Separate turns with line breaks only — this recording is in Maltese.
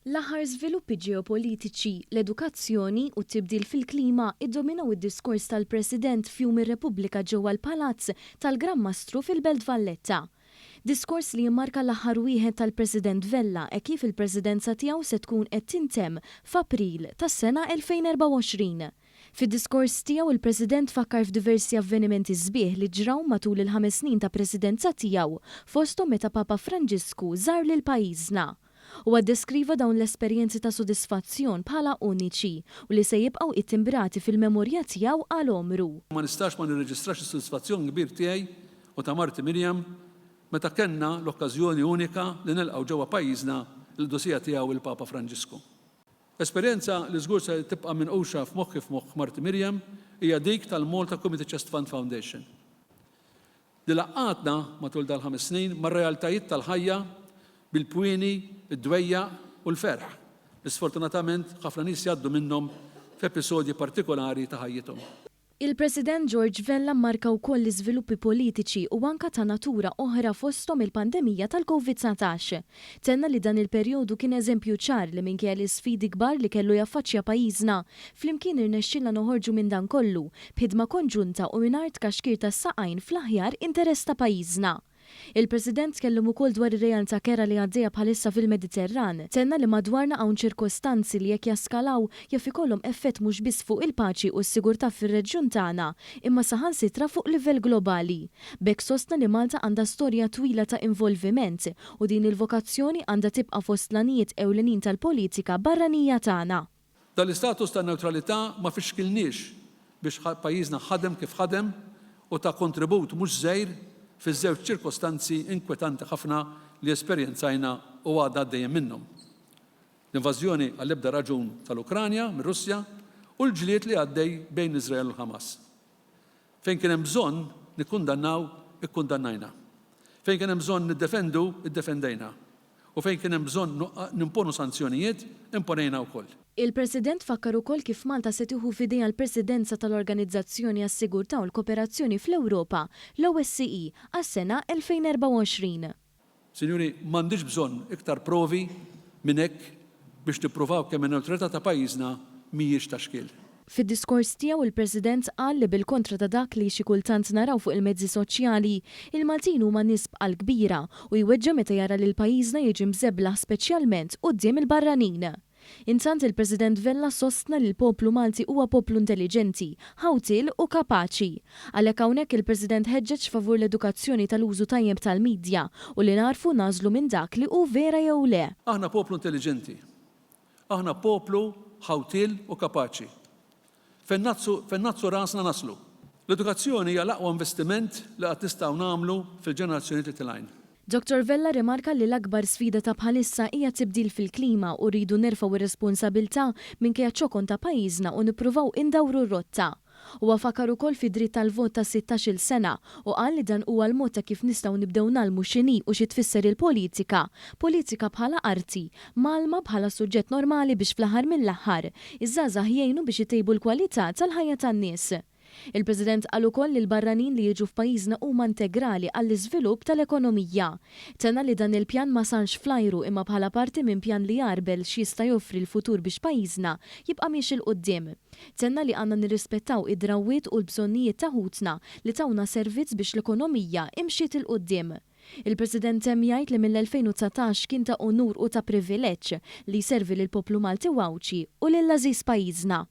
L-aħħar żviluppi ġeopolitiċi, l-edukazzjoni u t-tibdil fil-klima iddominaw id-diskors tal-President fjum ir-Repubblika ġewwa l-Palazz tal-Gran Mastru fil-Belt Valletta. Diskors li jimmarka l-aħħar wieħed tal-President Vella e kif il-presidenza tiegħu se tkun qed tintemm f'April tas-sena 2024. Fid-diskors tiegħu il-President fakkar f'diversi avvenimenti sbieħ li ġraw matul il-5 snin ta' presidenza tiegħu fosthom meta Papa Franġisku żar lil pajjiżna. U għaddeskriva dawn l-esperjenzi ta' sodisfazzjon bħala uniċi u li se jibqgħu ittimbrati fil-memorja tiegħu għal omru.
Ma nistax ma nirreġistrax is-sodisfazzjon kbir tiegħi u ta' Marti Mirjam meta kellna l-okkażjoni unika li nilqgħu ġewwa pajjiżna l-dosija tiegħu il-Papa Franġisku. Esperjenza li żgur se tibqa' minquxa f'moħħi f'moħħ Marti Mirjam hija dik tal-Malta Community Chest Fund Foundation. Li laqqatna matul dal-5 snin mar-realtajiet tal-ħajja bil-pwieni, id-dwejja u l-ferħ. Sfortunatament ħafna nies jgħaddu minnhom f'episodji partikolari ta' ħajjithom.
Il-President George Vella mmarka wkoll l-iżviluppi politiċi u anke ta' natura oħra fosthom il-pandemija tal-COVID-19. Tenna li dan il-perjodu kien eżempju ċar li minkejja l-isfidi kbar li kellu jaffaċċja pajjiżna, flimkien irnexxilna noħorġu minn dan kollu b'ħidma konġunta u mingħajr tkaxkir tas-saqajn fl-aħjar interess ta' pajjiżna. Il-President kellem ukoll dwar ir-realtà kera li għaddejja bħalissa fil-Mediterran. Tenna li madwarna hawn ċirkostanzi li jekk jaskalaw jaf ikollhom effett mhux biss fuq il-paċi u s-sigurtà fir-reġjun tagħna, imma saħansitra fuq livell globali. B'hekk sostna li Malta għandha storja twila ta' involviment u din il-vokazzjoni għandha tibqa' fost l-anijiet ewlenin tal-politika barranija tagħna.
Dal-istatus ta' neutralità ma fixkilniex biex pajjiżna ħadem kif ħadem u ta' kontribut mhux żgħir fiż-żewġ ċirkostanzi inkwetanti ħafna li esperjenzajna u għadha għaddejjem minnhom. L-invażjoni għall-ebda raġun tal-Ukranja mir-Russja u l-ġlied li għaddej bejn Iżrael u Ħamas. Fejn kien hemm bżonn nikkundannaw, ikkundannajna. Fejn kien hemm bżonn niddefendu, iddefendejna. U fejn kien hemm bżonn nimponu sanzjonijiet, imponejna wkoll.
Il-President fakkar ukoll kif Malta se tieħu f'idejha l-Presidenza tal-Organizzazzjoni għas-Sigurtà u l-Kooperazzjoni fl-Ewropa, l-OSCE, għas-sena 2024.
Sinjuri, m'għandix bżonn iktar provi minn hekk biex tippruvaw kemm in-newtralità ta' pajjiżna mhijiex ta' xkiel.
Fid-diskors tiegħu il-President qal li bil-kontra ta' dak li xi kultant naraw fuq il-mezzi soċjali, il-Maltin huma nies bqal kbira u jweġġa meta jara li l-pajjiżna jiġi mżebbla speċjalment quddiem il-barranin. Intant il-President Vella sostna li l-poplu Malti huwa poplu intelligenti, ħawtil u kapaċi. Għalhekk hawnhekk il-President ħeġġeġ favur l-edukazzjoni tal-użu tajjeb tal-midja u li narfu nażlu minn dak li hu vera jew le.
Aħna poplu intelligenti. Aħna poplu ħawtil u kapaċi. Fejn nazzu rasna naslu. L-edukazzjoni hija l-aqwa investiment li qed nistgħu nagħmlu fil-ġenerazzjoni li tilgħin.
Dr. Vella rimarka li l-akbar sfida ta' bħalissa hija tibdil fil-klima u rridu nerfgħu ir-responsabilità minkejja ċokon ta' pajjiżna u nippruvaw indawru r-rotta. Huwa fakar ukoll fi dritt tal-vot ta' 16-il sena u qal li dan huwa l-mod ta' kif nistgħu nibdew nagħmlu x'inhi u xi tfisser il-politika. Politika bħala arti, malma bħala suġġett normali biex fl-aħħar mill-aħħar iż-żgħażagħ jgħinu biex itejbu l-kwalità tal-ħajja tan-nies. Il-President qal ukoll li l-barranin li jiġu f'pajjiżna huma integrali għall-iżvilupp tal-ekonomija. Tenna li dan il-pjan ma sarx flajru imma bħala parti minn pjan li jarbel x'jista' joffri l-futur biex pajjiżna jibqa' miex il-qudiem. Tenna li għandna nirrispettaw id-drawwiet u l-bżonnijiet ta' ħutna li tawna servizz biex l-ekonomija imxiet il-qudiem. Il-President hemm jgħid li mill-2019 kien ta' onur u ta' privileġġ li jservi lil poplu Malti wawċi u lil għażiż pajjiżna.